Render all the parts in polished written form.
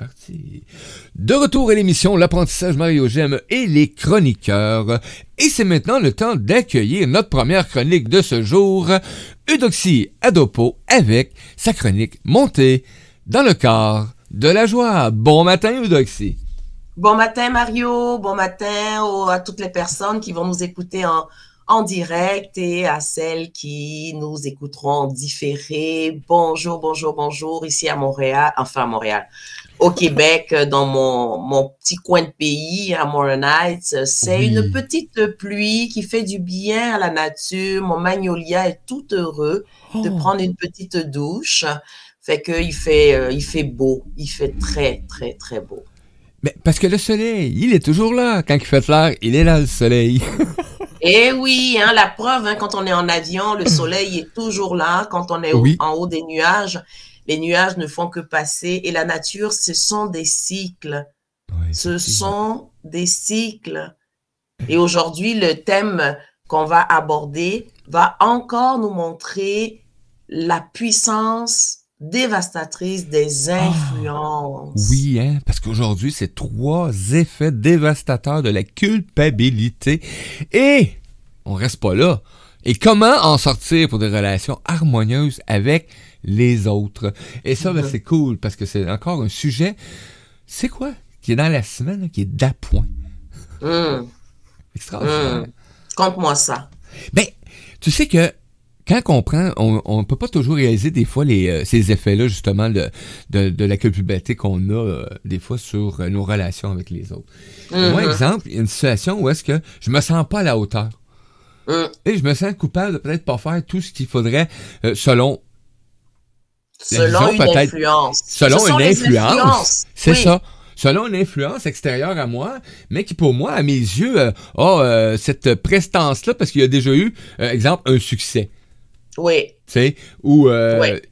parti. De retour à l'émission L'apprentissage Mario Gemme et les chroniqueurs. Et c'est maintenant le temps d'accueillir notre première chronique de ce jour, Eudoxie Adopo avec sa chronique Montée dans le quart de la joie. Bon matin Eudoxie. Bon matin Mario, bon matin à toutes les personnes qui vont nous écouter en direct et à celles qui nous écouteront en différé. Bonjour, bonjour, bonjour, ici à Montréal, au Québec, dans mon petit coin de pays, à Morin Heights. C'est une petite pluie qui fait du bien à la nature. Mon magnolia est tout heureux de prendre une petite douche. Fait que il fait beau, il fait très, très, très beau. Mais parce que le soleil, il est toujours là. Quand il fait clair, il est là le soleil. Eh oui, hein, la preuve, hein, quand on est en avion, le soleil est toujours là. Quand on est en haut des nuages, les nuages ne font que passer. Et la nature, ce sont des cycles. Oui, ce sont des cycles. Et aujourd'hui, le thème qu'on va aborder va encore nous montrer la puissance dévastatrice des influences. Oui, hein, parce qu'aujourd'hui, c'est 3 effets dévastateurs de la culpabilité. Et on reste pas là. Et comment en sortir pour des relations harmonieuses avec les autres? Et ça, ben, c'est cool, parce que c'est encore un sujet, c'est quoi? Qui est dans la semaine, là, qui est d'appoint. Extraordinaire. Conte-moi ça. Ben, tu sais que quand on prend, on peut pas toujours réaliser des fois ces effets-là, justement, de la culpabilité qu'on a des fois sur nos relations avec les autres. Moi, exemple, il y a une situation où est-ce que je me sens pas à la hauteur. Et je me sens coupable de peut-être pas faire tout ce qu'il faudrait selon une influence. Selon une influence. C'est ça. Selon une influence extérieure à moi, mais qui pour moi, à mes yeux, a cette prestance-là parce qu'il y a déjà eu, exemple, un succès. Oui. Tu sais, ou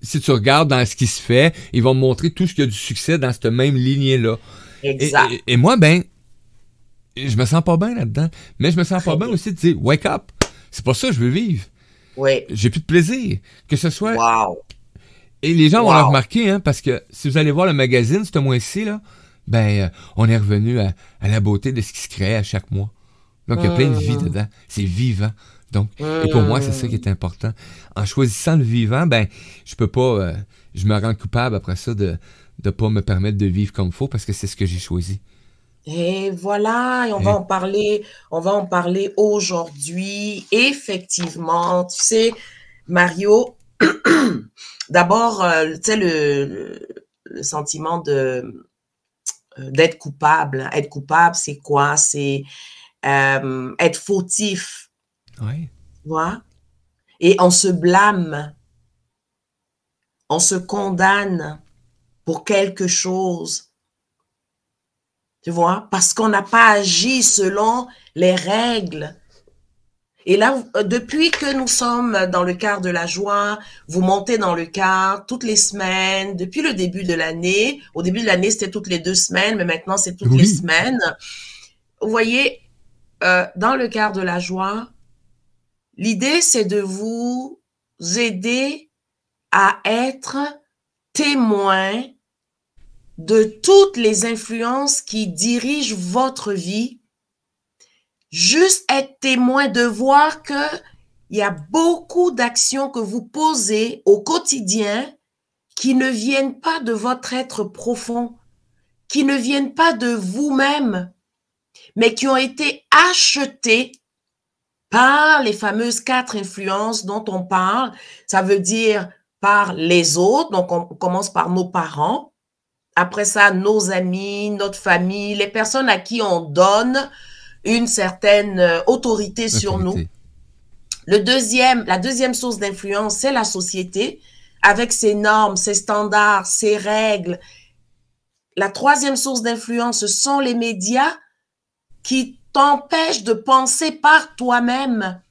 si tu regardes dans ce qui se fait, ils vont me montrer tout ce qui a du succès dans cette même lignée-là. Exact. Et moi, ben, je me sens pas bien là-dedans. Mais je me sens pas bien aussi de dire, wake up, c'est pas ça que je veux vivre. Oui. J'ai plus de plaisir. Que ce soit... Wow. Et les gens vont le remarquer, hein, parce que si vous allez voir le magazine ce mois-ci, là, ben, on est revenu à la beauté de ce qui se crée à chaque mois. Donc, il y a plein de vie dedans. C'est vivant. Donc, et pour moi, c'est ça qui est important. En choisissant le vivant, ben, je peux pas, je me rends coupable après ça de pas me permettre de vivre comme il faut parce que c'est ce que j'ai choisi. Et voilà, et on va en parler aujourd'hui. Effectivement, tu sais, Mario, d'abord, tu sais, le sentiment d'être coupable. Être coupable, c'est quoi? C'est être fautif. Oui. Tu vois? Et on se blâme, on se condamne pour quelque chose, tu vois, parce qu'on n'a pas agi selon les règles. Et là, depuis que nous sommes dans le quart de la joie, vous montez dans le quart toutes les semaines, depuis le début de l'année. Au début de l'année, c'était toutes les 2 semaines, mais maintenant, c'est toutes les semaines. Vous voyez, dans le quart de la joie, l'idée, c'est de vous aider à être témoin de toutes les influences qui dirigent votre vie. Juste être témoin de voir que il y a beaucoup d'actions que vous posez au quotidien qui ne viennent pas de votre être profond, qui ne viennent pas de vous-même, mais qui ont été achetées par les fameuses 4 influences dont on parle. Ça veut dire par les autres. Donc, on commence par nos parents. Après ça, nos amis, notre famille, les personnes à qui on donne une certaine autorité sur nous. La deuxième source d'influence, c'est la société avec ses normes, ses standards, ses règles. La troisième source d'influence, ce sont les médias qui t'empêche de penser par toi-même.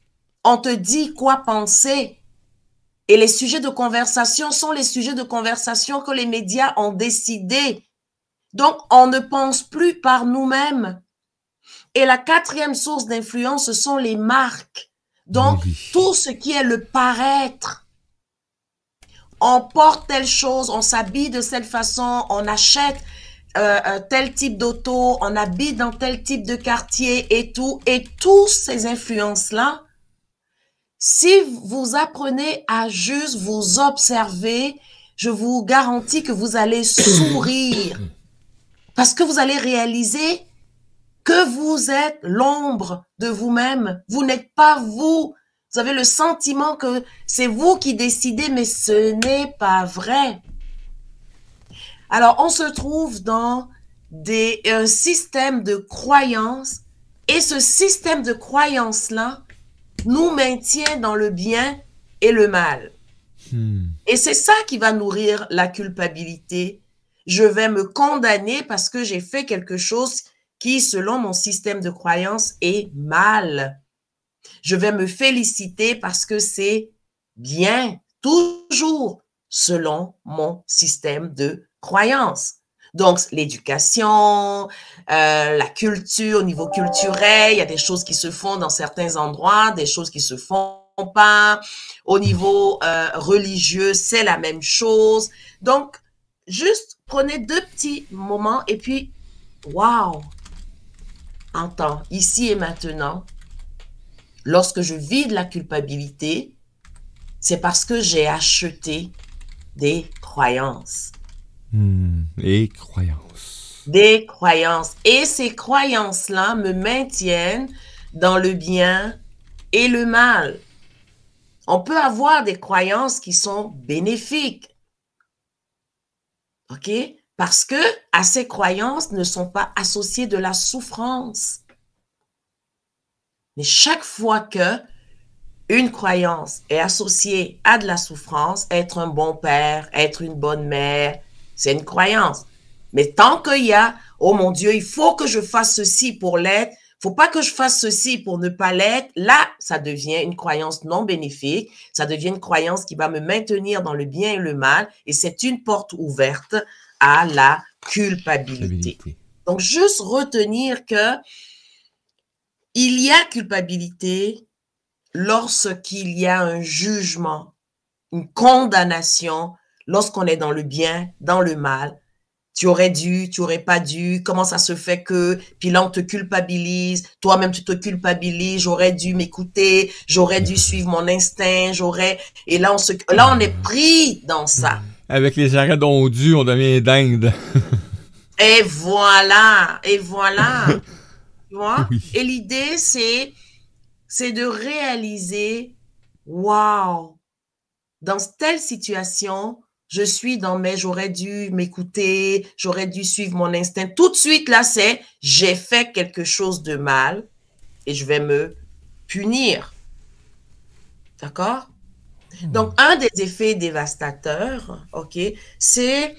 On te dit quoi penser. Et les sujets de conversation sont les sujets de conversation que les médias ont décidé. Donc, on ne pense plus par nous-mêmes. Et la 4e source d'influence, ce sont les marques. Donc, tout ce qui est le paraître. On porte telle chose, on s'habille de cette façon, on achète tel type d'auto, on habite dans tel type de quartier et tous ces influences-là, si vous apprenez à juste vous observer, je vous garantis que vous allez sourire parce que vous allez réaliser que vous êtes l'ombre de vous-même. Vous n'êtes pas vous. Vous avez le sentiment que c'est vous qui décidez, mais ce n'est pas vrai. Alors, on se trouve dans un système de croyances et ce système de croyances-là nous maintient dans le bien et le mal. Et c'est ça qui va nourrir la culpabilité. Je vais me condamner parce que j'ai fait quelque chose qui, selon mon système de croyances, est mal. Je vais me féliciter parce que c'est bien, toujours selon mon système de croyances. Donc, l'éducation, la culture, au niveau culturel, il y a des choses qui se font dans certains endroits, des choses qui se font pas. Au niveau religieux, c'est la même chose. Donc, juste prenez 2 petits moments et puis, waouh, entends, ici et maintenant, lorsque je vis de la culpabilité, c'est parce que j'ai acheté des croyances. Et croyances. Des croyances. Et ces croyances-là me maintiennent dans le bien et le mal. On peut avoir des croyances qui sont bénéfiques. OK? Parce que à ces croyances ne sont pas associées de la souffrance. Mais chaque fois que une croyance est associée à de la souffrance, être un bon père, être une bonne mère, c'est une croyance. Mais tant qu'il y a, oh mon Dieu, il faut que je fasse ceci pour l'être, faut pas que je fasse ceci pour ne pas l'être, là, ça devient une croyance non bénéfique, ça devient une croyance qui va me maintenir dans le bien et le mal, et c'est une porte ouverte à la culpabilité. Donc, juste retenir que il y a culpabilité lorsqu'il y a un jugement, une condamnation, lorsqu'on est dans le bien, dans le mal. Tu aurais dû, tu aurais pas dû, comment ça se fait que, puis là on te culpabilise, toi-même tu te culpabilises, j'aurais dû m'écouter, j'aurais dû suivre mon instinct, et là on est pris dans ça. Avec les arrêts d'ondus, on devient dingue. Et voilà. Tu vois? Oui. Et l'idée, c'est de réaliser, waouh, dans telle situation, je suis dans j'aurais dû m'écouter, j'aurais dû suivre mon instinct. Tout de suite, là, j'ai fait quelque chose de mal et je vais me punir. D'accord? Donc, un des effets dévastateurs, OK, c'est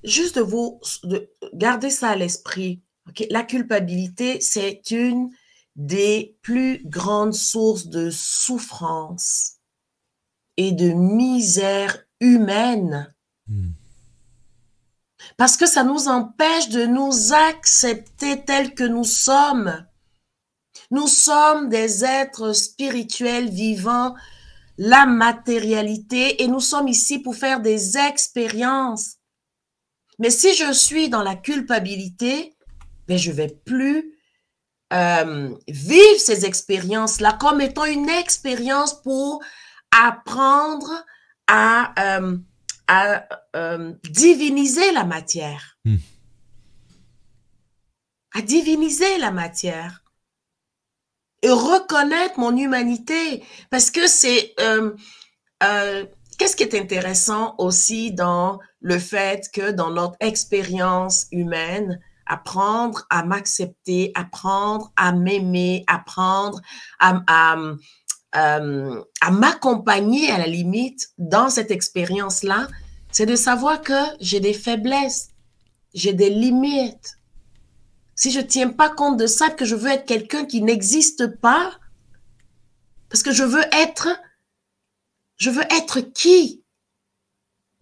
juste de garder ça à l'esprit. Okay? La culpabilité, c'est une des plus grandes sources de souffrance et de misère humaine. Parce que ça nous empêche de nous accepter tels que nous sommes. Nous sommes des êtres spirituels vivants, la matérialité, et nous sommes ici pour faire des expériences. Mais si je suis dans la culpabilité, ben je vais plus vivre ces expériences-là comme étant une expérience pour apprendre à diviniser la matière. À diviniser la matière. Et reconnaître mon humanité. Parce que c'est... qu'est-ce qui est intéressant aussi dans le fait que dans notre expérience humaine, apprendre à m'accepter, apprendre à m'aimer, apprendre à m'accompagner à la limite dans cette expérience-là, c'est de savoir que j'ai des faiblesses, j'ai des limites. Si je ne tiens pas compte de ça, que je veux être quelqu'un qui n'existe pas, parce que je veux être qui?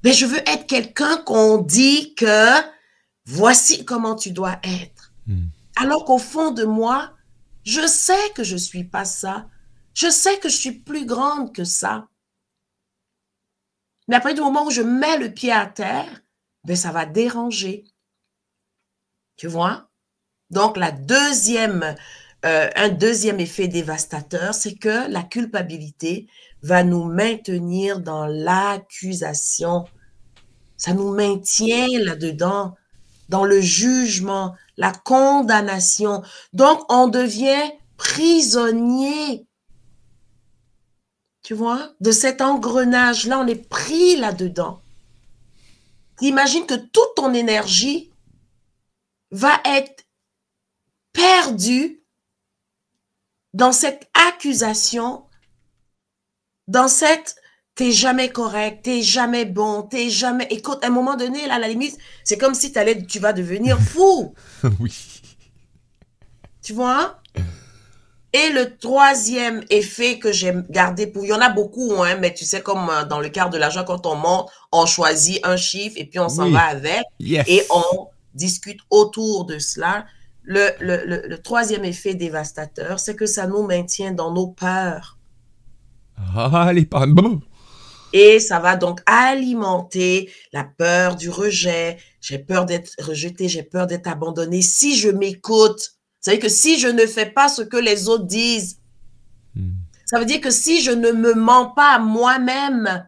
Mais je veux être quelqu'un qu'on dit que voici comment tu dois être. Alors qu'au fond de moi, je sais que je suis pas ça. Je sais que je suis plus grande que ça. Mais après du moment où je mets le pied à terre, ben ça va déranger. Tu vois? Donc, un deuxième effet dévastateur, c'est que la culpabilité va nous maintenir dans l'accusation. Ça nous maintient là-dedans, dans le jugement, la condamnation. Donc, on devient prisonnier, tu vois, de cet engrenage-là. On est pris là-dedans. Imagine que toute ton énergie va être perdue dans cette accusation, dans cette t'es jamais correct, t'es jamais bon, t'es jamais... Écoute, à un moment donné, là, à la limite, c'est comme si tu vas devenir fou. Oui. Tu vois? Et le troisième effet que j'ai gardé pour... Il y en a beaucoup, hein, mais tu sais, comme dans le quart de la joie, quand on monte, on choisit un chiffre et puis on s'en va avec. Yes. Et on discute autour de cela. Le troisième effet dévastateur, c'est que ça nous maintient dans nos peurs. Ah, les peurs. Et ça va donc alimenter la peur du rejet. J'ai peur d'être rejeté, j'ai peur d'être abandonné. Si je m'écoute, ça veut dire que si je ne fais pas ce que les autres disent, ça veut dire que si je ne me mens pas à moi-même,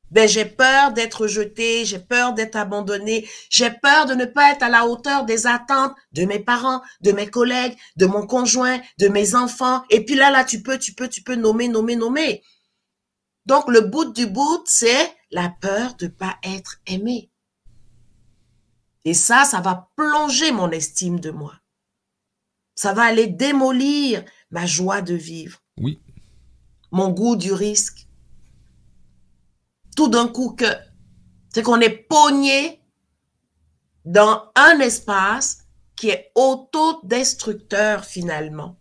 ben j'ai peur d'être rejeté, j'ai peur d'être abandonné, j'ai peur de ne pas être à la hauteur des attentes de mes parents, de mes collègues, de mon conjoint, de mes enfants. Et puis là, tu peux nommer. Donc, le bout du bout, c'est la peur de ne pas être aimé. Et ça va plonger mon estime de moi. Ça va aller démolir ma joie de vivre. Oui. Mon goût du risque. Tout d'un coup, c'est qu'on est pogné dans un espace qui est autodestructeur finalement.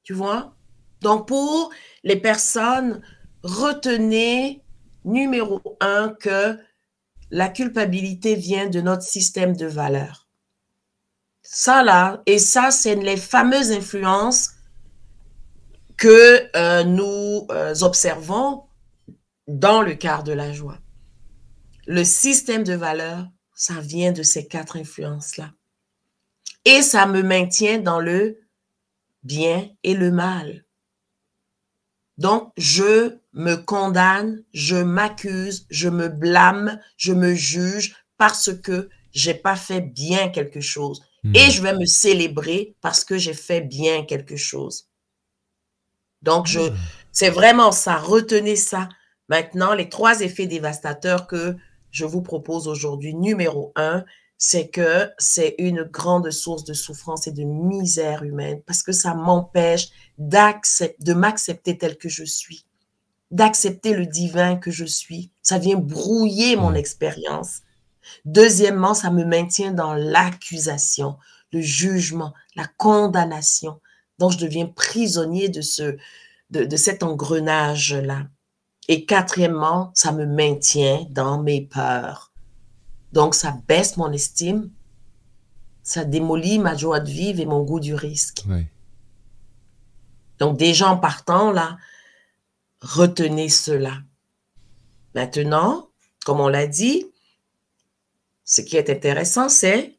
Tu vois? Donc, pour les personnes, retenez, numéro 1, que la culpabilité vient de notre système de valeurs. Ça, là, et ça, c'est les fameuses influences que nous observons dans le quart de la joie. Le système de valeurs, ça vient de ces 4 influences-là. Et ça me maintient dans le bien et le mal. Donc, je me condamne, je m'accuse, je me blâme, je me juge parce que j'ai pas fait bien quelque chose. Et je vais me célébrer parce que j'ai fait bien quelque chose. Donc, c'est vraiment ça, retenez ça. Maintenant, les 3 effets dévastateurs que je vous propose aujourd'hui. Numéro 1, c'est que c'est une grande source de souffrance et de misère humaine parce que ça m'empêche de m'accepter tel que je suis, d'accepter le divin que je suis. Ça vient brouiller mon expérience. Deuxièmement, ça me maintient dans l'accusation, le jugement, la condamnation. Donc, je deviens prisonnier de cet engrenage-là. Et quatrièmement, ça me maintient dans mes peurs. Donc, ça baisse mon estime, ça démolit ma joie de vivre et mon goût du risque. Oui. Donc, déjà en partant, là, retenez cela. Maintenant, comme on l'a dit, ce qui est intéressant, c'est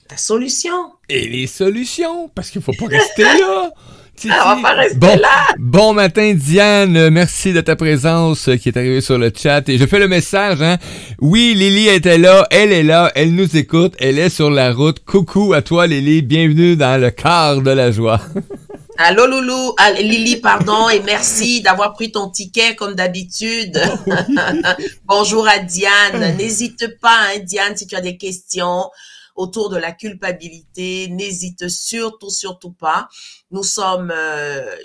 la solution. Et les solutions, parce qu'il ne faut pas rester là. On va pas rester là. Bon matin, Diane. Merci de ta présence qui est arrivée sur le chat. Et je fais le message, hein. Oui, Lily était là. Elle est là. Elle nous écoute. Elle est sur la route. Coucou à toi, Lily. Bienvenue dans le quart de la joie. Allô, Loulou. Lily, pardon. Et merci d'avoir pris ton ticket comme d'habitude. Bonjour à Diane. N'hésite pas, hein, Diane, si tu as des questions autour de la culpabilité, n'hésite surtout pas. Nous sommes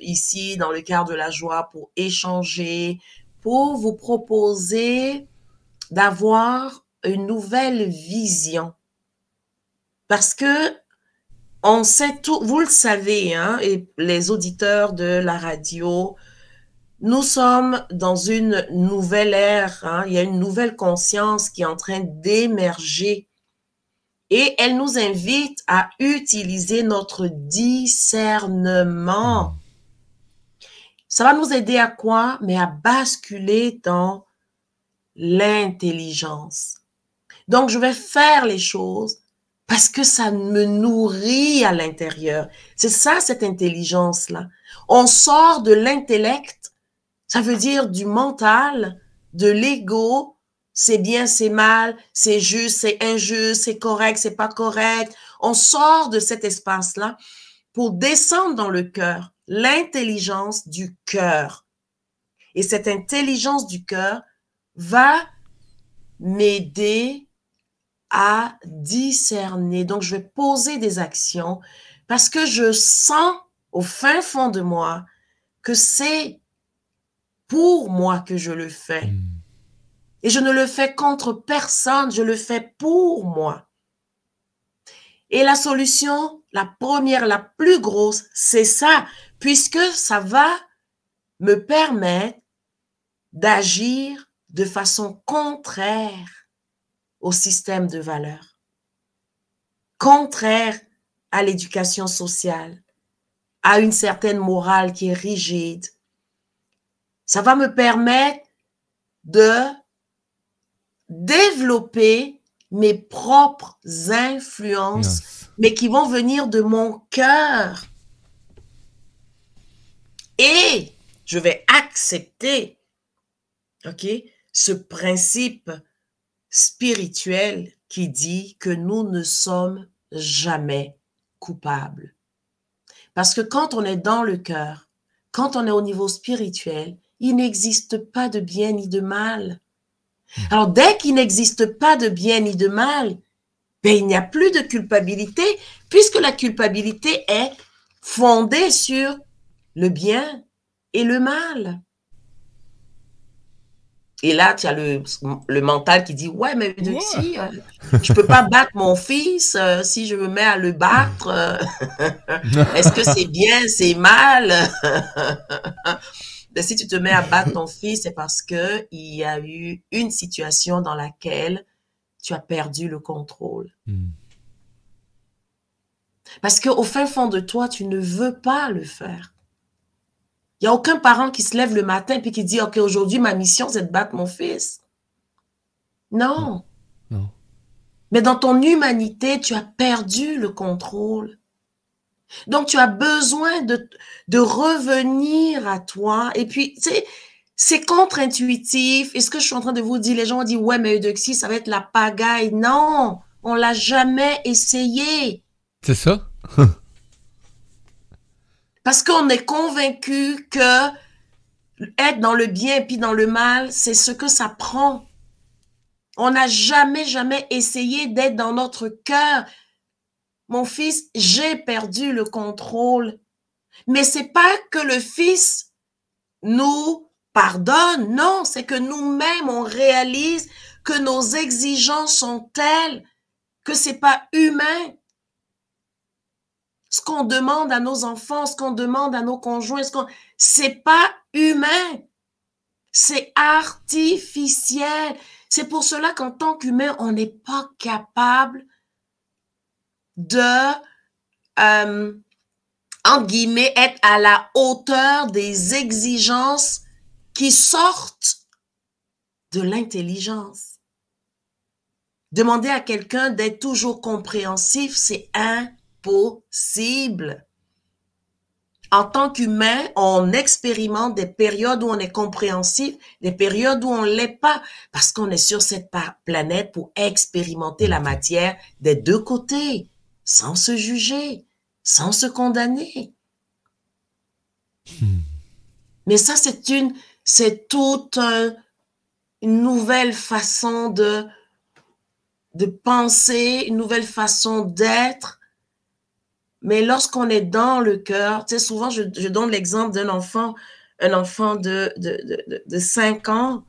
ici dans le quart de la joie pour échanger, pour vous proposer d'avoir une nouvelle vision. Parce que on sait tout, vous le savez, hein, et les auditeurs de la radio, nous sommes dans une nouvelle ère, hein, il y a une nouvelle conscience qui est en train d'émerger. Et elle nous invite à utiliser notre discernement. Ça va nous aider à quoi? Mais à basculer dans l'intelligence. Donc, je vais faire les choses Parce que ça me nourrit à l'intérieur. C'est ça, cette intelligence-là. On sort de l'intellect, ça veut dire du mental, de l'ego, c'est bien, c'est mal, c'est juste, c'est injuste, c'est correct, c'est pas correct. On sort de cet espace-là pour descendre dans le cœur, l'intelligence du cœur. Et cette intelligence du cœur va m'aider à discerner. Donc, je vais poser des actions parce que je sens au fin fond de moi que c'est pour moi que je le fais. Et je ne le fais contre personne, je le fais pour moi. Et la solution, la première, la plus grosse, c'est ça, puisque ça va me permettre d'agir de façon contraire au système de valeurs, contraire à l'éducation sociale, à une certaine morale qui est rigide. Ça va me permettre de développer mes propres influences, mais qui vont venir de mon cœur. Et je vais accepter, ce principe spirituel qui dit que nous ne sommes jamais coupables. Parce que quand on est dans le cœur, quand on est au niveau spirituel, il n'existe pas de bien ni de mal. Alors, dès qu'il n'existe pas de bien ni de mal, il n'y a plus de culpabilité, puisque la culpabilité est fondée sur le bien et le mal. Et là, tu as le mental qui dit, ouais, mais si, je peux pas battre mon fils, si je me mets à le battre, est-ce que c'est bien, c'est mal? Si tu te mets à battre ton fils, c'est parce que il y a eu une situation dans laquelle tu as perdu le contrôle. Parce qu'au fin fond de toi, tu ne veux pas le faire. Il n'y a aucun parent qui se lève le matin et qui dit, OK, aujourd'hui, ma mission, c'est de battre mon fils. Non. Non. Mais dans ton humanité, tu as perdu le contrôle. Donc, tu as besoin de revenir à toi. Et puis, tu sais, c'est contre-intuitif. Et ce que je suis en train de vous dire, les gens ont dit, ouais, mais Eudoxie, ça va être la pagaille. Non, on l'a jamais essayé. C'est ça? Parce qu'on est convaincu que être dans le bien et puis dans le mal, c'est ce que ça prend. On n'a jamais essayé d'être dans notre cœur. Mon fils, j'ai perdu le contrôle. Mais c'est pas que le fils nous pardonne. Non, c'est que nous-mêmes, on réalise que nos exigences sont telles que c'est pas humain. Ce qu'on demande à nos enfants, ce qu'on demande à nos conjoints, c'est pas humain. C'est artificiel. C'est pour cela qu'en tant qu'humain, on n'est pas capable de, entre guillemets, être à la hauteur des exigences qui sortent de l'intelligence. Demander à quelqu'un d'être toujours compréhensif, c'est impossible. En tant qu'humain, on expérimente des périodes où on est compréhensif, des périodes où on ne l'est pas, parce qu'on est sur cette planète pour expérimenter la matière des deux côtés, sans se juger, sans se condamner. Mais ça, c'est toute une nouvelle façon de penser, une nouvelle façon d'être. Mais lorsqu'on est dans le cœur, tu sais, souvent, je donne l'exemple d'un enfant, un enfant de 5 ans,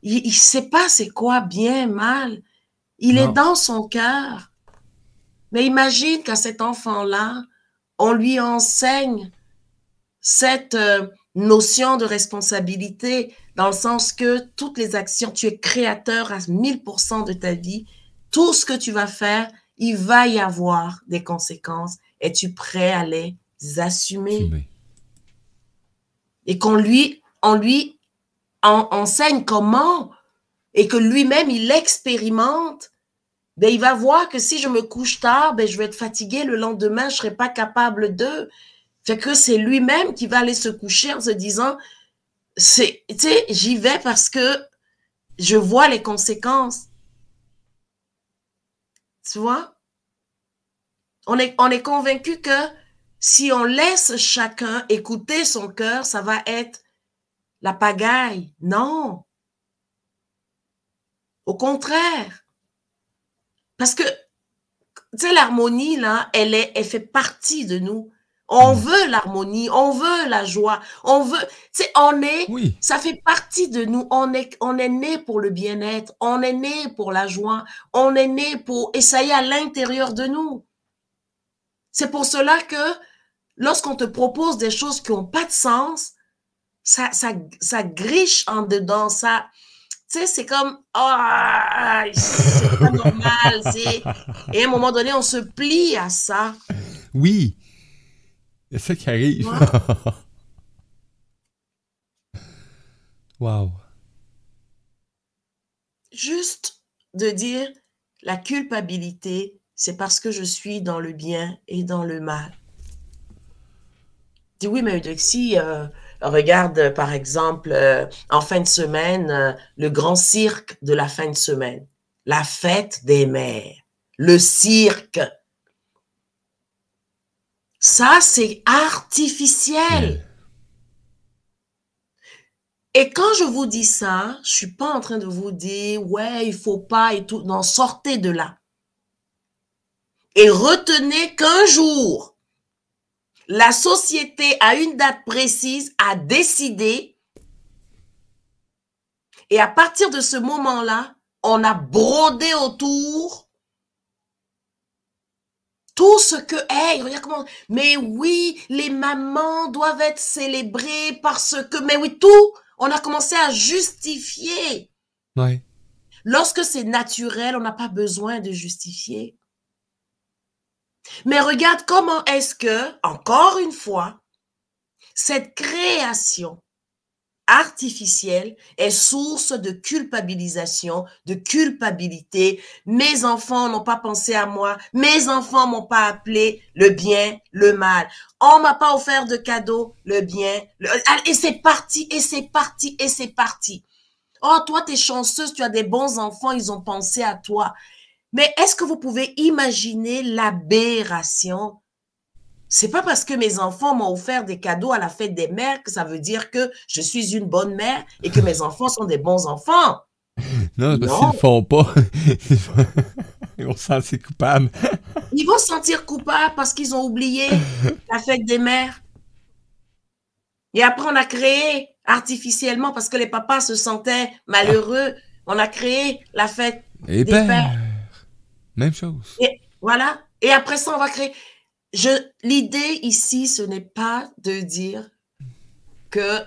il sait pas c'est quoi bien, mal. Il est dans son cœur. Mais imagine qu'à cet enfant-là, on lui enseigne cette notion de responsabilité, dans le sens que toutes les actions, tu es créateur à 1000% de ta vie. Tout ce que tu vas faire, il va y avoir des conséquences. Es-tu prêt à les assumer? Et qu'on lui enseigne comment, et que lui-même, il expérimente ben, il va voir que si je me couche tard, ben, je vais être fatiguée le lendemain, je ne serai pas capable de. Fait que c'est lui-même qui va aller se coucher en se disant, tu sais, j'y vais parce que je vois les conséquences. Tu vois? On est convaincu que si on laisse chacun écouter son cœur, ça va être la pagaille. Non. Au contraire. Parce que, tu sais, l'harmonie, là, elle fait partie de nous. On veut l'harmonie, on veut la joie, on veut, tu sais, Oui. ça fait partie de nous. On est né pour le bien-être, on est né pour la joie, on est né pour, et ça y est à l'intérieur de nous. C'est pour cela que lorsqu'on te propose des choses qui n'ont pas de sens, ça griche en dedans, ça, tu sais, c'est comme, oh, c'est pas normal, et à un moment donné, on se plie à ça. Oui. C'est ça qui arrive. Ouais. Wow. Juste de dire, la culpabilité, c'est parce que je suis dans le bien et dans le mal. Dis oui, mais si, regarde par exemple, en fin de semaine, le grand cirque de la fin de semaine, la fête des mères, le cirque. Ça, c'est artificiel. Et quand je vous dis ça, je suis pas en train de vous dire, ouais, il faut pas et tout. Non, sortez de là. Et retenez qu'un jour, la société, à une date précise, a décidé. Et à partir de ce moment-là, on a brodé autour tout ce que, hey, regarde comment, mais oui, les mamans doivent être célébrées parce que, mais oui, tout, on a commencé à justifier. Ouais. Lorsque c'est naturel, on n'a pas besoin de justifier. Mais regarde comment est-ce que, encore une fois, cette création artificielle est source de culpabilisation, de culpabilité. Mes enfants n'ont pas pensé à moi. Mes enfants m'ont pas appelé le bien, le mal. On m'a pas offert de cadeau, le bien. Et c'est parti, et c'est parti, et c'est parti. Oh, toi, t'es chanceuse, tu as des bons enfants, ils ont pensé à toi. Mais est-ce que vous pouvez imaginer l'aberration? C'est pas parce que mes enfants m'ont offert des cadeaux à la fête des mères que ça veut dire que je suis une bonne mère et que mes enfants sont des bons enfants. Non, parce qu'ils Non. le font pas. Ils vont se sentir coupables. Ils vont se sentir coupables parce qu'ils ont oublié la fête des mères. Et après, on a créé artificiellement, parce que les papas se sentaient malheureux, on a créé la fête Et des pères. même chose. Et voilà. Et après ça, on va créer. L'idée ici, ce n'est pas de dire que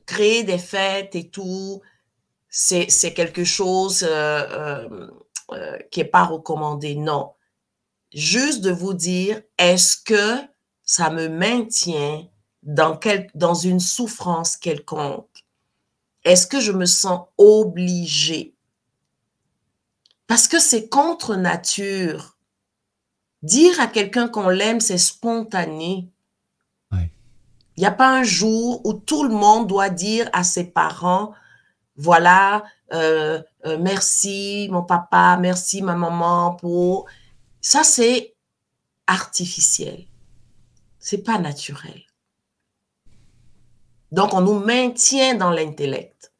créer des fêtes et tout, c'est quelque chose qui n'est pas recommandé. Non. Juste de vous dire, est-ce que ça me maintient dans une souffrance quelconque? Est-ce que je me sens obligée? Parce que c'est contre nature. Dire à quelqu'un qu'on l'aime, c'est spontané. Ouais. Il n'y a pas un jour où tout le monde doit dire à ses parents, voilà, merci mon papa, merci ma maman pour... Ça, c'est artificiel. C'est pas naturel. Donc, on nous maintient dans l'intellect.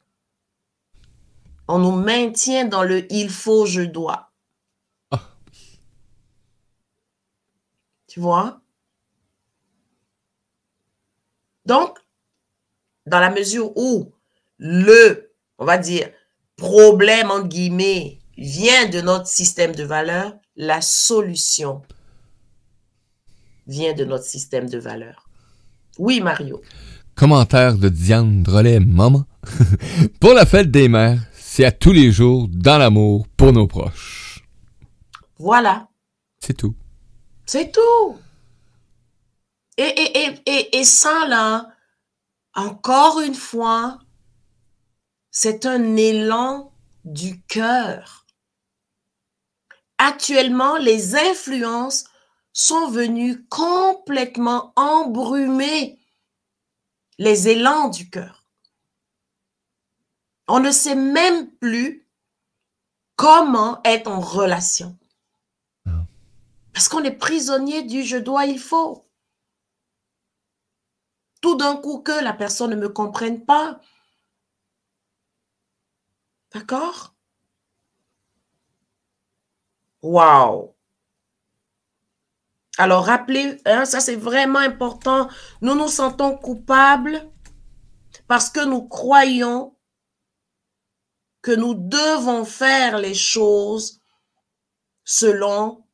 On nous maintient dans le il faut, je dois. Oh. Tu vois? Donc, dans la mesure où on va dire, problème, entre guillemets, vient de notre système de valeurs, la solution vient de notre système de valeurs. Oui, Mario. Commentaire de Diane Drolet, maman. Pour la fête des mères, c'est à tous les jours dans l'amour pour nos proches. Voilà. C'est tout. C'est tout. Et ça, là, encore une fois, c'est un élan du cœur. actuellement, les influences sont venues complètement embrumer les élans du cœur. On ne sait même plus comment être en relation. Parce qu'on est prisonnier du je dois, il faut. Tout d'un coup que la personne ne me comprenne pas. D'accord? Wow! Alors, rappelez, hein, ça c'est vraiment important. Nous nous sentons coupables parce que nous croyons que nous devons faire les choses selon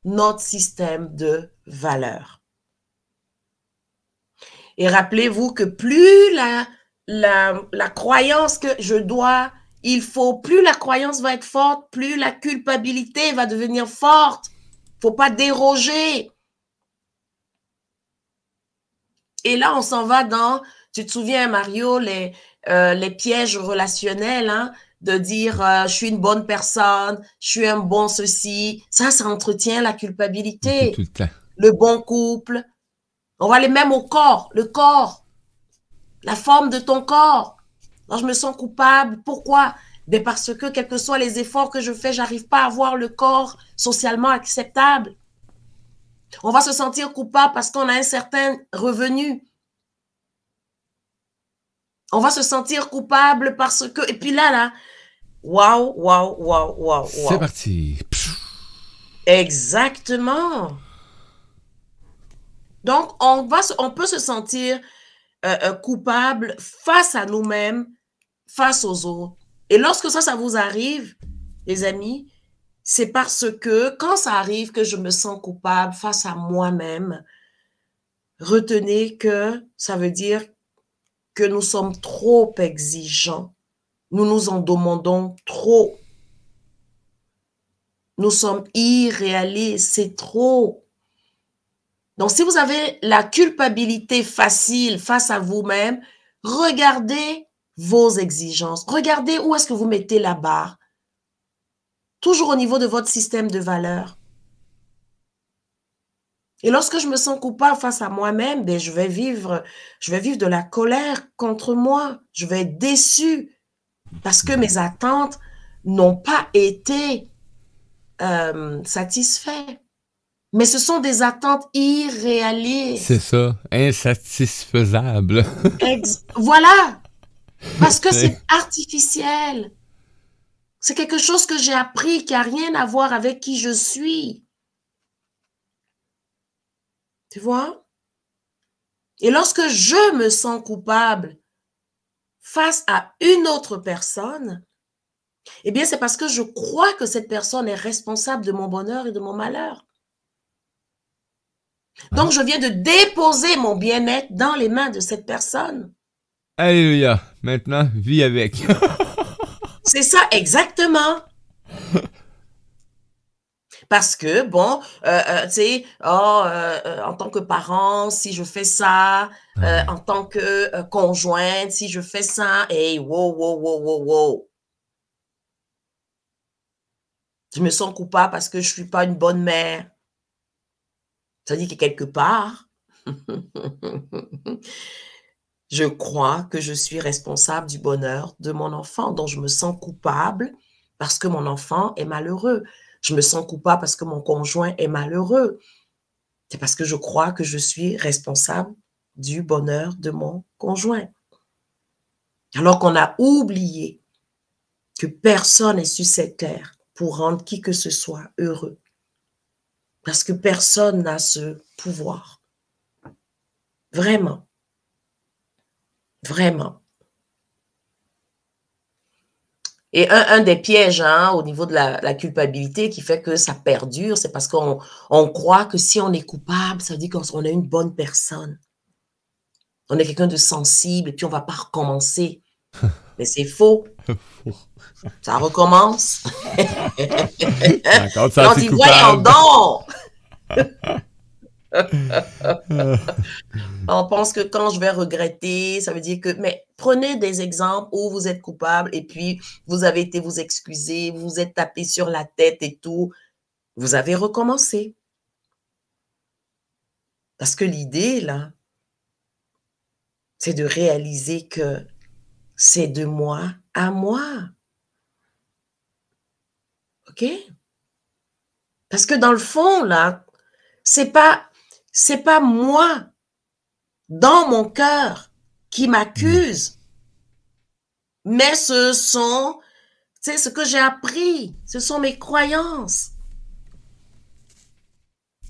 notre système de valeurs. Et rappelez-vous que plus la croyance que je dois, il faut, plus la croyance va être forte, plus la culpabilité va devenir forte. Il ne faut pas déroger. Et là, on s'en va dans, tu te souviens, Mario, les pièges relationnels, hein, de dire je suis une bonne personne, je suis un bon ceci. Ça entretient la culpabilité. Tout le temps. Le bon couple. On va aller même au corps, le corps, la forme de ton corps. Alors, je me sens coupable. Pourquoi? Ben parce que, quels que soient les efforts que je fais, j'arrive pas à avoir le corps socialement acceptable. On va se sentir coupable parce qu'on a un certain revenu. On va se sentir coupable parce que... Et puis là, waouh. C'est parti. Exactement. Donc, on peut se sentir coupable face à nous-mêmes, face aux autres. Et lorsque ça vous arrive, les amis, c'est parce que quand ça arrive que je me sens coupable face à moi-même, retenez que ça veut dire que nous sommes trop exigeants. Nous nous en demandons trop. Nous sommes irréalistes, c'est trop. Donc, si vous avez la culpabilité facile face à vous-même, regardez vos exigences. Regardez où est-ce que vous mettez la barre. Toujours au niveau de votre système de valeurs. Et lorsque je me sens coupable face à moi-même, ben je vais vivre de la colère contre moi. Je vais être déçue parce que mes attentes n'ont pas été satisfaites. Mais ce sont des attentes irréalistes. C'est ça, insatisfaisable. Voilà, parce que c'est artificiel. C'est quelque chose que j'ai appris qui n'a rien à voir avec qui je suis. Tu vois? Et lorsque je me sens coupable face à une autre personne, eh bien, c'est parce que je crois que cette personne est responsable de mon bonheur et de mon malheur. Donc, je viens de déposer mon bien-être dans les mains de cette personne. Alléluia. Maintenant, vis avec. C'est ça, exactement. Parce que, bon, tu sais, en tant que parent, si je fais ça, en tant que conjointe, si je fais ça, hey, wow. Je me sens coupable parce que je ne suis pas une bonne mère. Ça dit que quelque part, je crois que je suis responsable du bonheur de mon enfant. Donc, je me sens coupable parce que mon enfant est malheureux. Je me sens coupable parce que mon conjoint est malheureux. C'est parce que je crois que je suis responsable du bonheur de mon conjoint. Alors qu'on a oublié que personne n'est sur cette terre pour rendre qui que ce soit heureux. Parce que personne n'a ce pouvoir. Vraiment. Vraiment. Et un des pièges au niveau de la culpabilité qui fait que ça perdure, c'est parce qu'on croit que si on est coupable, ça veut dire qu'on est une bonne personne. On est quelqu'un de sensible et puis on ne va pas recommencer. Mais c'est faux. Ça recommence. Ça, on dit, voyons donc! On pense que quand je vais regretter, ça veut dire que... Mais prenez des exemples où vous êtes coupable et puis vous avez été vous excuser, vous vous êtes tapé sur la tête et tout. vous avez recommencé. Parce que l'idée, là, c'est de réaliser que c'est de moi à moi. OK? Parce que dans le fond, là, c'est pas moi, dans mon cœur, qui m'accuse, mais ce sont, tu sais, ce que j'ai appris, ce sont mes croyances.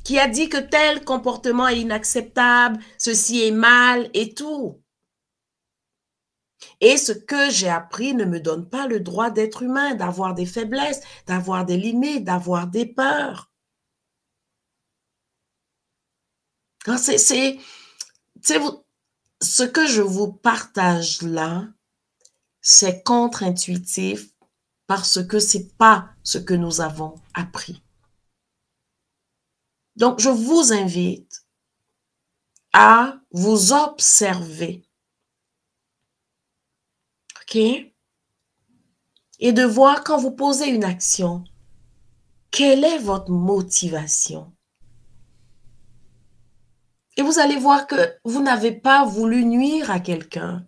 Qui a dit que tel comportement est inacceptable, ceci est mal et tout. Et ce que j'ai appris ne me donne pas le droit d'être humain, d'avoir des faiblesses, d'avoir des limites, d'avoir des peurs. Ce que je vous partage là, c'est contre-intuitif parce que c'est pas ce que nous avons appris. Donc, je vous invite à vous observer. OK? Et de voir quand vous posez une action, quelle est votre motivation? Et vous allez voir que vous n'avez pas voulu nuire à quelqu'un.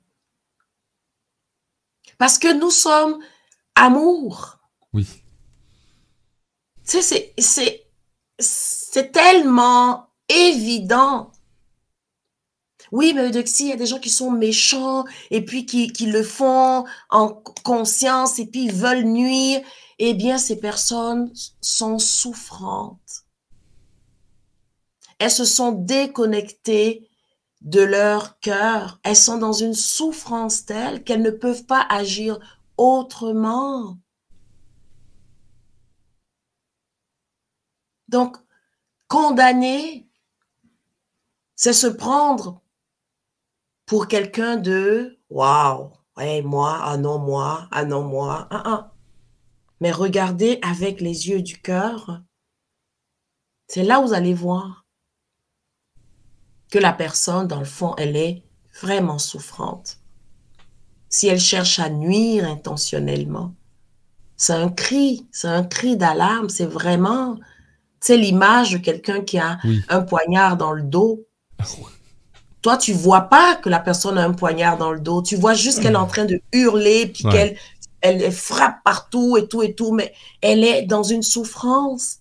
Parce que nous sommes amour. Oui. Tu sais, c'est tellement évident. Oui, mais Eudoxie, il y a des gens qui sont méchants et puis qui le font en conscience et puis ils veulent nuire. Eh bien, ces personnes sont souffrantes. Elles se sont déconnectées de leur cœur. Elles sont dans une souffrance telle qu'elles ne peuvent pas agir autrement. Donc, condamner, c'est se prendre pour quelqu'un de « Waouh, ouais, moi, ah non, moi, ah non, moi, ah, ah. » Mais regardez avec les yeux du cœur, c'est là où vous allez voir que la personne, dans le fond, elle est vraiment souffrante. Si elle cherche à nuire intentionnellement, c'est un cri d'alarme, c'est vraiment, tu sais, l'image de quelqu'un qui a un poignard dans le dos. Toi, tu vois pas que la personne a un poignard dans le dos, tu vois juste qu'elle est en train de hurler, puis qu'elle frappe partout et tout, mais elle est dans une souffrance.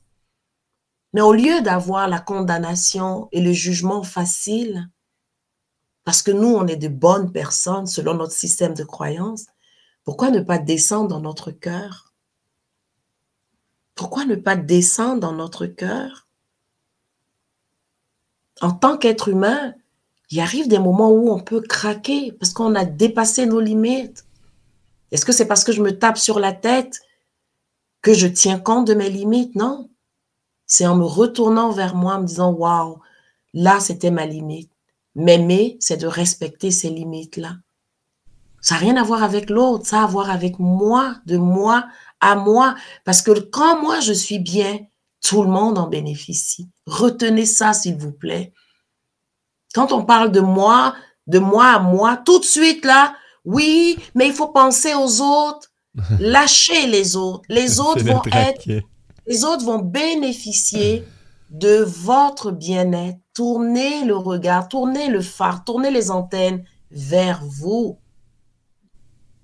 Mais au lieu d'avoir la condamnation et le jugement facile, parce que nous, on est de bonnes personnes selon notre système de croyance, pourquoi ne pas descendre dans notre cœur? Pourquoi ne pas descendre dans notre cœur? En tant qu'être humain, il arrive des moments où on peut craquer parce qu'on a dépassé nos limites. Est-ce que c'est parce que je me tape sur la tête que je tiens compte de mes limites? Non. C'est en me retournant vers moi, en me disant, waouh, là, c'était ma limite. M'aimer, c'est de respecter ces limites-là. Ça n'a rien à voir avec l'autre, ça a à voir avec moi, de moi à moi. Parce que quand moi, je suis bien, tout le monde en bénéficie. Retenez ça, s'il vous plaît. Quand on parle de moi à moi, tout de suite, là, oui, mais il faut penser aux autres. Lâchez les autres. Les autres vont bénéficier de votre bien-être. Tournez le regard, tournez le phare, tournez les antennes vers vous.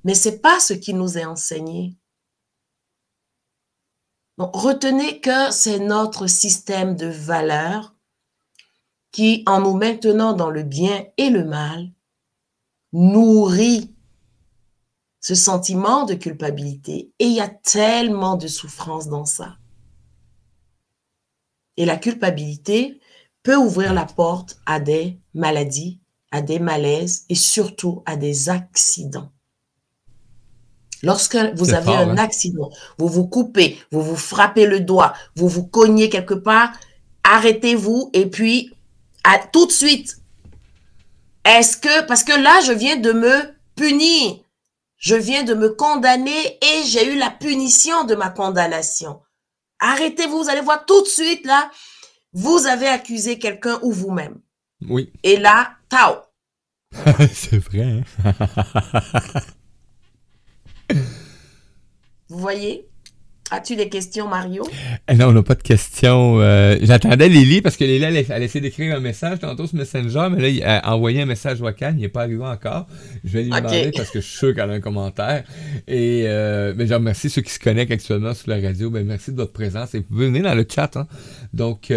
Mais ce n'est pas ce qui nous est enseigné. Donc, retenez que c'est notre système de valeurs qui, en nous maintenant dans le bien et le mal, nourrit ce sentiment de culpabilité. Et il y a tellement de souffrance dans ça. Et la culpabilité peut ouvrir la porte à des maladies, à des malaises et surtout à des accidents. Lorsque vous avez un accident, vous vous coupez, vous vous frappez le doigt, vous vous cognez quelque part, arrêtez-vous et puis tout de suite. Parce que là, je viens de me punir, je viens de me condamner et j'ai eu la punition de ma condamnation. Arrêtez-vous, vous allez voir tout de suite là, vous avez accusé quelqu'un ou vous-même. Oui. Et là, tao. C'est vrai, hein? Vous voyez? As-tu des questions, Mario? Non, on n'a pas de questions. J'attendais Lily parce que Lily, elle a essayé d'écrire un message tantôt sur Messenger, mais là, elle a envoyé un message vocal, il n'est pas arrivé encore. Je vais lui demander OK. parce que je suis sûr qu'elle a un commentaire. Et mais je remercie ceux qui se connectent actuellement sur la radio. Ben, merci de votre présence. Et vous pouvez venir dans le chat. Hein. Donc, si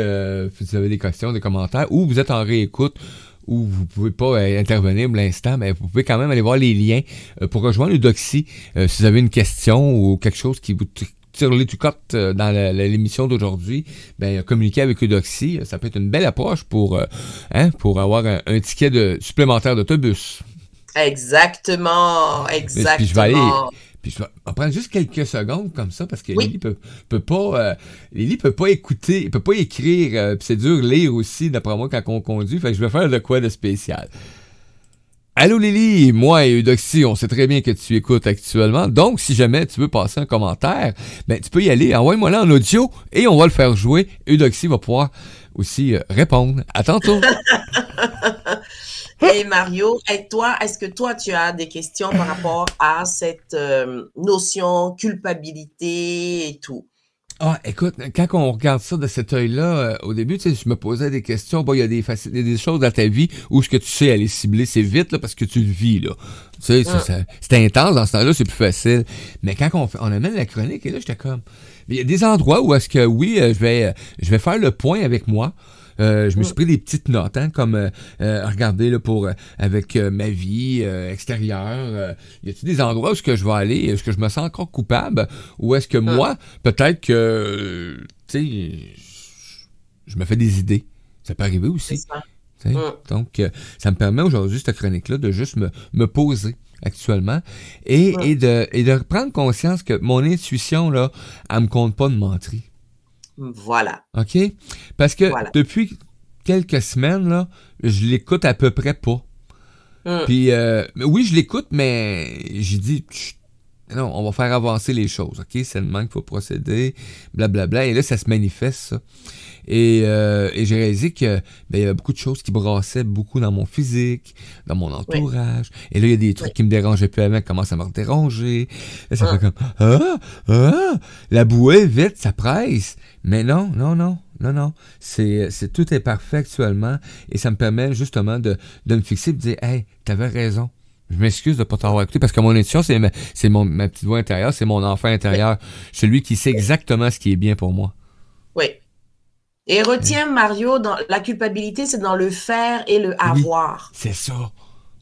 vous avez des questions, des commentaires, ou vous êtes en réécoute, ou vous pouvez pas intervenir pour l'instant, mais vous pouvez quand même aller voir les liens pour rejoindre le Doxy. Si vous avez une question ou quelque chose qui vous tire les tout cote dans l'émission d'aujourd'hui, ben communiquer avec Eudoxie, ça peut être une belle approche pour avoir un ticket supplémentaire d'autobus. Exactement, Puis je vais aller, exactement. puis je vais en prendre juste quelques secondes comme ça parce que Oui, Lily peut pas écouter, il peut pas écrire, puis c'est dur de lire aussi d'après moi quand on conduit, fait que je vais faire de quoi de spécial. Allô Lily, moi et Eudoxie, on sait très bien que tu écoutes actuellement, donc si jamais tu veux passer un commentaire, ben tu peux y aller, envoie-moi là en audio et on va le faire jouer. Eudoxie va pouvoir aussi répondre. À tantôt. et Mario, et toi, est-ce que toi, tu as des questions par rapport à cette notion culpabilité et tout? Ah, écoute, quand on regarde ça de cet œil-là, au début, tu sais, je me posais des questions. Bon, il y a il y a des choses dans ta vie où ce que tu sais aller cibler, c'est vite, là, parce que tu le vis, là. Tu sais, c'est intense, dans ce temps-là, c'est plus facile. Mais quand on amène la chronique, et là, j'étais comme, il y a des endroits où est-ce que, oui, je vais faire le point avec moi. Je me suis pris des petites notes, hein, comme regarder là pour avec ma vie extérieure. Y a-t-il des endroits où est-ce que je vais aller, est-ce que je me sens encore coupable, ou est-ce que moi, peut-être que tu sais, je me fais des idées. Ça peut arriver C'est aussi. ça. Tu sais. Donc, ça me permet aujourd'hui, cette chronique-là, de juste me poser actuellement et de prendre conscience que mon intuition, là, elle me compte pas de mentir. Voilà, OK? Parce que voilà. depuis quelques semaines, là, je l'écoute à peu près pas. Puis, oui, je l'écoute, mais j'ai dit, chut, non, on va faire avancer les choses, OK? C'est le même qu'il faut procéder, blablabla. Et là, ça se manifeste, ça. Et j'ai réalisé que il y avait beaucoup de choses qui brassaient beaucoup dans mon physique, dans mon Oui, entourage. Et là, il y a des trucs oui. qui me dérangeaient plus avant qui commencent à me déranger. Là, ça fait comme ah, la bouée, vite, ça presse. Mais non, non, non, non, non. Tout est parfait actuellement. Et ça me permet justement de me fixer et de dire hey, t'avais raison. Je m'excuse de pas t'avoir écouté parce que mon intuition, c'est ma petite voix intérieure, c'est mon enfant Oui, intérieur, celui qui sait exactement ce qui est bien pour moi. oui. Et Hein? retiens, Mario, dans la culpabilité, c'est dans le faire et le Oui, avoir. c'est ça.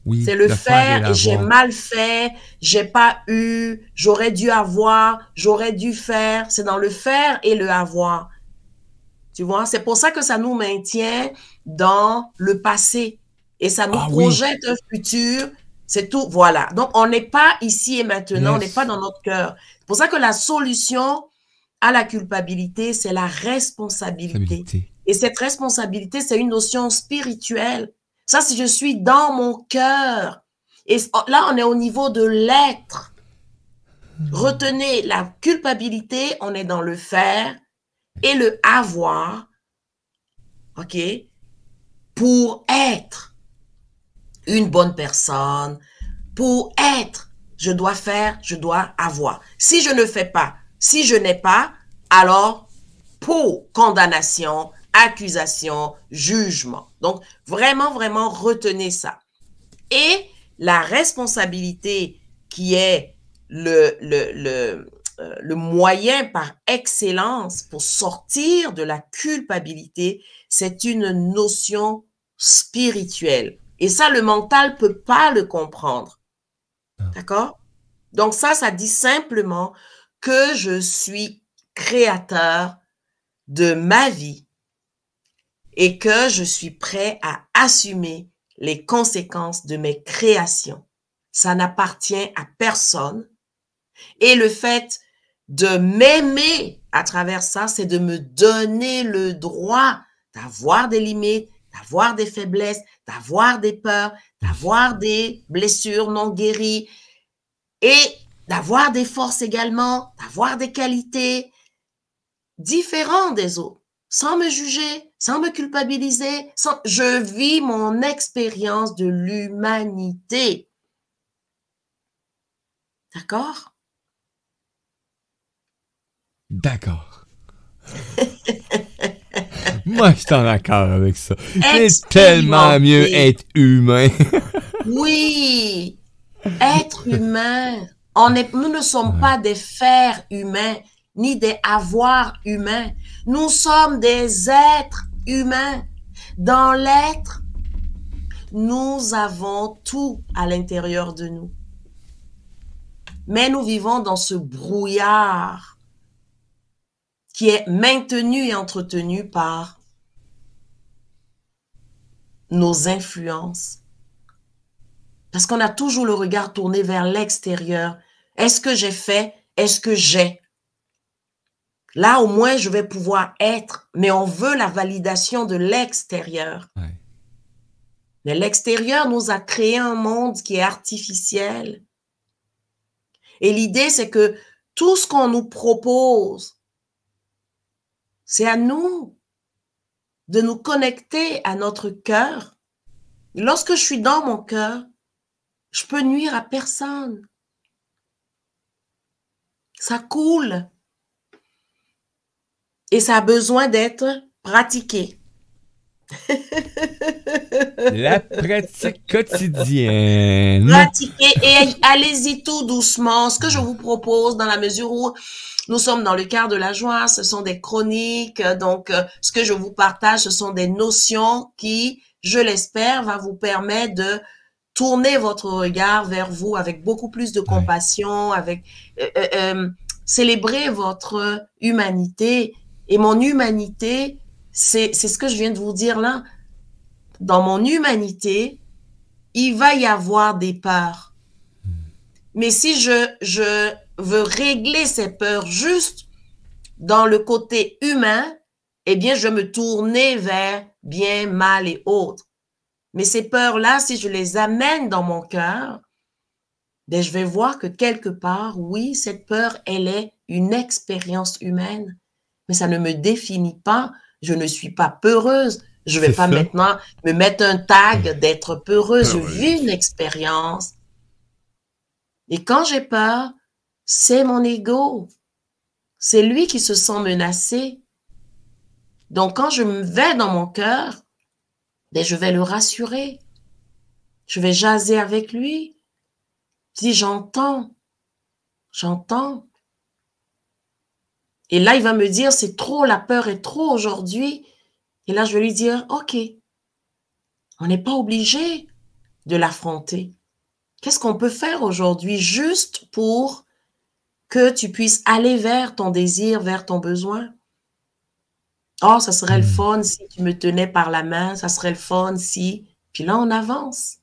Oui, C'est le le faire et faire et j'ai l'avoir. mal fait, j'ai pas eu, j'aurais dû avoir, j'aurais dû faire. C'est dans le faire et le avoir. Tu vois, c'est pour ça que ça nous maintient dans le passé et ça nous Ah oui, projette un futur. C'est tout. Voilà. Donc, on n'est pas ici et maintenant, on n'est pas yes. dans notre cœur. C'est pour ça que la solution à la culpabilité, c'est la responsabilité. Stabilité. Et cette responsabilité, c'est une notion spirituelle. Ça, si je suis dans mon cœur. Et là, on est au niveau de l'être. Retenez la culpabilité, on est dans le faire et le avoir, OK, pour être une bonne personne, pour être, je dois faire, je dois avoir. Si je ne fais pas, si je n'ai pas, alors pour condamnation, accusation, jugement. Donc, vraiment, vraiment, retenez ça. Et la responsabilité qui est le moyen par excellence pour sortir de la culpabilité, c'est une notion spirituelle. Et ça, le mental peut pas le comprendre. D'accord? Donc ça dit simplement que je suis créateur de ma vie et que je suis prêt à assumer les conséquences de mes créations. Ça n'appartient à personne. Et le fait de m'aimer à travers ça, c'est de me donner le droit d'avoir des limites, d'avoir des faiblesses, d'avoir des peurs, d'avoir des blessures non guéries et d'avoir des forces également, d'avoir des qualités différentes des autres, sans me juger, sans me culpabiliser. Je vis mon expérience de l'humanité. D'accord? D'accord. Moi, je suis en accord avec ça. C'est tellement mieux être humain. Oui, être humain. Nous ne sommes pas des fers humains, ni des avoirs humains. Nous sommes des êtres humains. Dans l'être, nous avons tout à l'intérieur de nous. Mais nous vivons dans ce brouillard qui est maintenu et entretenu par nos influences. Parce qu'on a toujours le regard tourné vers l'extérieur. Est-ce que j'ai fait? Est-ce que j'ai? Là, au moins, je vais pouvoir être, mais on veut la validation de l'extérieur. Ouais. Mais l'extérieur nous a créé un monde qui est artificiel. Et l'idée, c'est que tout ce qu'on nous propose, c'est à nous de nous connecter à notre cœur. Lorsque je suis dans mon cœur, je peux nuire à personne. Ça coule. Et ça a besoin d'être pratiqué. La pratique quotidienne. Pratiquez et allez-y tout doucement. Ce que je vous propose, dans la mesure où nous sommes dans le quart de la joie, ce sont des chroniques. Donc, ce que je vous partage, ce sont des notions qui, je l'espère, va vous permettre de tourner votre regard vers vous avec beaucoup plus de compassion, avec célébrer votre humanité. Et mon humanité, c'est ce que je viens de vous dire là. Dans mon humanité, il va y avoir des peurs. Mais si je veux régler ces peurs juste dans le côté humain, eh bien, je me tourner vers bien, mal et autres. Mais ces peurs-là, si je les amène dans mon cœur, ben, je vais voir que quelque part, oui, cette peur, elle est une expérience humaine. Mais ça ne me définit pas. Je ne suis pas peureuse. Je vais pas maintenant me mettre un tag d'être peureuse. Je vis une expérience. Et quand j'ai peur, c'est mon ego. C'est lui qui se sent menacé. Donc, quand je me vais dans mon cœur, ben, je vais le rassurer. Je vais jaser avec lui. Si j'entends. Et là, il va me dire, c'est trop, la peur est trop aujourd'hui. Et là, je vais lui dire, OK, on n'est pas obligé de l'affronter. Qu'est-ce qu'on peut faire aujourd'hui juste pour que tu puisses aller vers ton désir, vers ton besoin? Oh, ça serait le fun si tu me tenais par la main, ça serait le fun si... Puis là, on avance.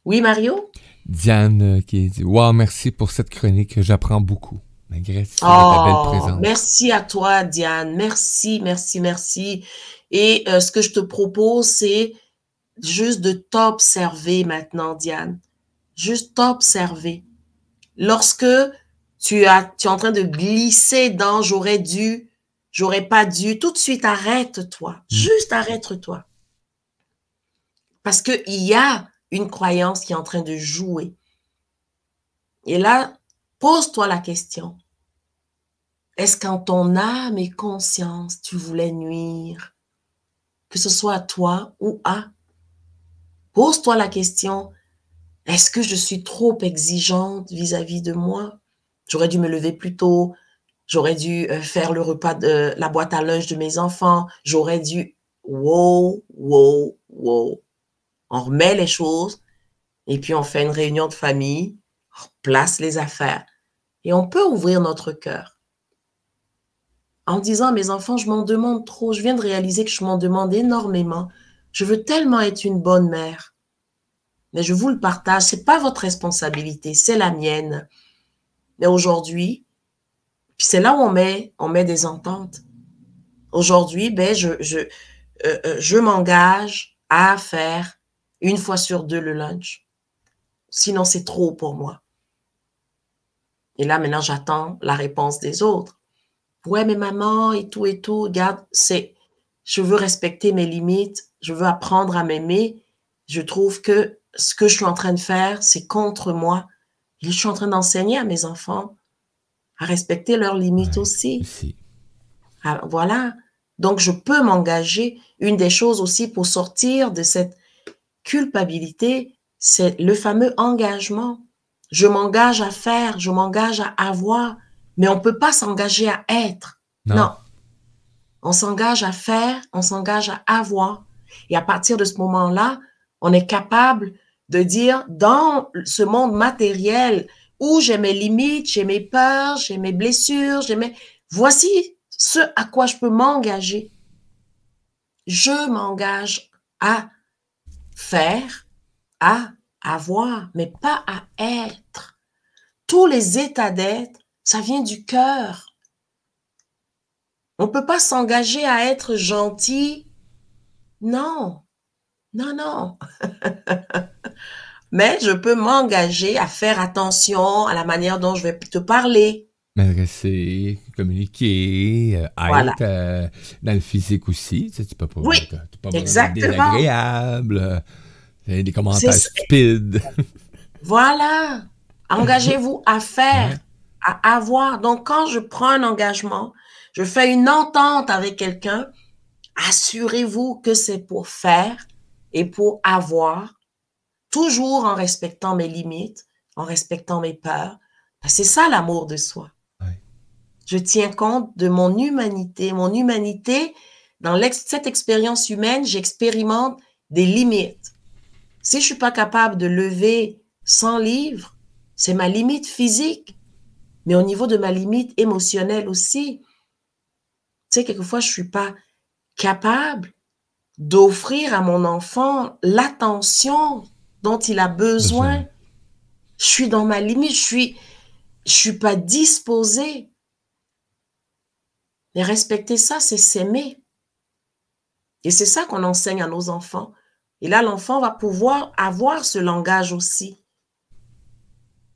Oui, Mario? Diane qui dit « Wow, merci pour cette chronique, j'apprends beaucoup. » Malgré ta belle présence. Merci à toi, Diane. Merci. Et ce que je te propose, c'est juste de t'observer maintenant, Diane. Juste t'observer. Lorsque tu es en train de glisser dans j'aurais dû, j'aurais pas dû, tout de suite arrête-toi. Juste arrête-toi. Parce qu'il y a une croyance qui est en train de jouer. Et là, pose-toi la question. Est-ce qu'en ton âme et conscience, tu voulais nuire? Que ce soit à toi ou à? Pose-toi la question. Est-ce que je suis trop exigeante vis-à-vis de moi? J'aurais dû me lever plus tôt. J'aurais dû faire le repas de la boîte à lunch de mes enfants. J'aurais dû... Wow. On remet les choses et puis on fait une réunion de famille, on replace les affaires et on peut ouvrir notre cœur. En disant à mes enfants, je m'en demande trop, je viens de réaliser que je m'en demande énormément. Je veux tellement être une bonne mère. Mais je vous le partage, c'est pas votre responsabilité, c'est la mienne. Mais aujourd'hui, puis c'est là où on met des ententes. Aujourd'hui, ben je m'engage à faire 1 fois sur 2 le lunch. Sinon, c'est trop pour moi. Et là, maintenant, j'attends la réponse des autres. Ouais, mais maman, et tout, regarde, je veux respecter mes limites, je veux apprendre à m'aimer. Je trouve que ce que je suis en train de faire, c'est contre moi. Et je suis en train d'enseigner à mes enfants à respecter leurs limites aussi. Alors, voilà. Donc, je peux m'engager. Une des choses aussi pour sortir de cette culpabilité, c'est le fameux engagement. Je m'engage à faire, je m'engage à avoir, mais on ne peut pas s'engager à être. Non. On s'engage à faire, on s'engage à avoir. Et à partir de ce moment-là, on est capable de dire, dans ce monde matériel où j'ai mes limites, j'ai mes peurs, j'ai mes blessures, voici ce à quoi je peux m'engager. Je m'engage à faire, à avoir, mais pas à être. Tous les états d'être, ça vient du cœur. On ne peut pas s'engager à être gentil. Non, non, non. Mais je peux m'engager à faire attention à la manière dont je vais te parler. M'adresser, communiquer, Voilà. être dans le physique aussi. Tu peux pas, Oui, pas exactement. désagréable, des commentaires stupides. Voilà. Engagez-vous à faire, à avoir. Donc, quand je prends un engagement, je fais une entente avec quelqu'un, assurez-vous que c'est pour faire et pour avoir, toujours en respectant mes limites, en respectant mes peurs. C'est ça l'amour de soi. Ouais. Je tiens compte de mon humanité. Mon humanité, dans cette expérience humaine, j'expérimente des limites. Si je suis pas capable de lever 100 livres, c'est ma limite physique, mais au niveau de ma limite émotionnelle aussi. Tu sais, quelquefois, je suis pas capable d'offrir à mon enfant l'attention dont il a besoin. Je suis dans ma limite, je suis pas disposée. Mais respecter ça, c'est s'aimer. Et c'est ça qu'on enseigne à nos enfants. Et là, l'enfant va pouvoir avoir ce langage aussi.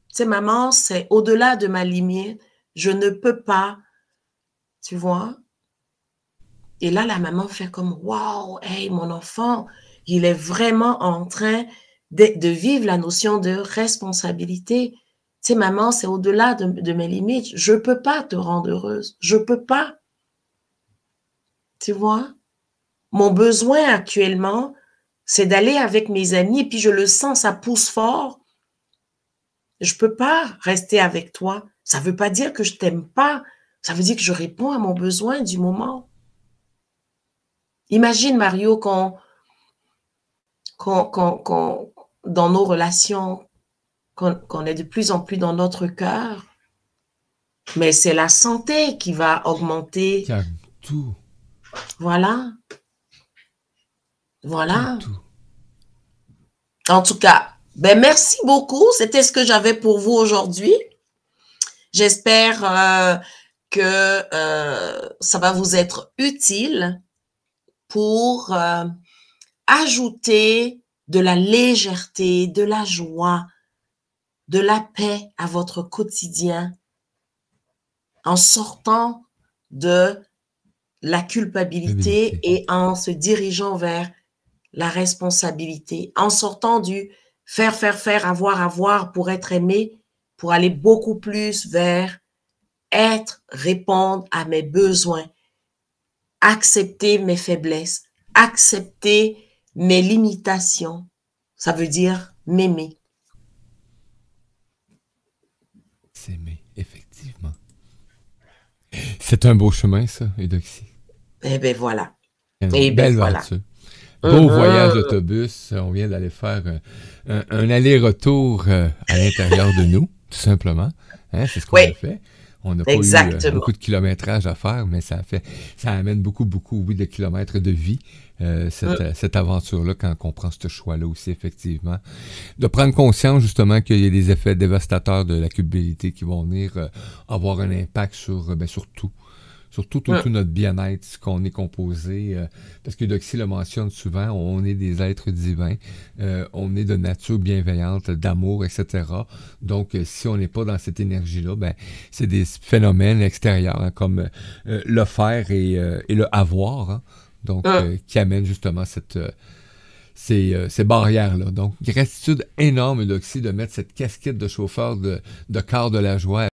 Tu sais, maman, c'est au-delà de ma limite. Je ne peux pas. Tu vois? Et là, la maman fait comme, waouh, hey, mon enfant, il est vraiment en train de vivre la notion de responsabilité. Tu sais, maman, c'est au-delà de mes limites. Je peux pas te rendre heureuse. Je peux pas. Tu vois? Mon besoin actuellement, c'est d'aller avec mes amis et puis je le sens, ça pousse fort. Je peux pas rester avec toi. Ça veut pas dire que je t'aime pas. Ça veut dire que je réponds à mon besoin du moment. Imagine, Mario, dans nos relations, qu'on est de plus en plus dans notre cœur, mais c'est la santé qui va augmenter. Tout. Voilà. Voilà. Tout. En tout cas, ben merci beaucoup. C'était ce que j'avais pour vous aujourd'hui. J'espère que ça va vous être utile pour ajouter de la légèreté, de la joie, de la paix à votre quotidien en sortant de la culpabilité et en se dirigeant vers la responsabilité, en sortant du faire, avoir pour être aimé, pour aller beaucoup plus vers être, répondre à mes besoins, accepter mes faiblesses, accepter mes limitations. Ça veut dire m'aimer. S'aimer, effectivement. C'est un beau chemin, ça, Eudoxie. Eh bien, voilà. Une belle aventure. Beau voyage d'autobus. On vient d'aller faire un aller-retour à l'intérieur de nous, tout simplement. Hein, c'est ce qu'on a fait. On n'a pas eu beaucoup de kilométrage à faire, mais ça amène beaucoup, oui, de kilomètres de vie, cette aventure-là, quand on prend ce choix-là aussi, effectivement. De prendre conscience, justement, qu'il y a des effets dévastateurs de la culpabilité qui vont venir avoir un impact sur tout. Surtout tout notre bien-être, ce qu'on est composé. Parce que Eudoxie le mentionne souvent, on est des êtres divins, on est de nature bienveillante, d'amour, etc. Donc, si on n'est pas dans cette énergie-là, ben c'est des phénomènes extérieurs, hein, comme le faire et le avoir, hein, donc qui amènent justement ces barrières-là. Donc, gratitude énorme, Eudoxie, de mettre cette casquette de chauffeur de car de la joie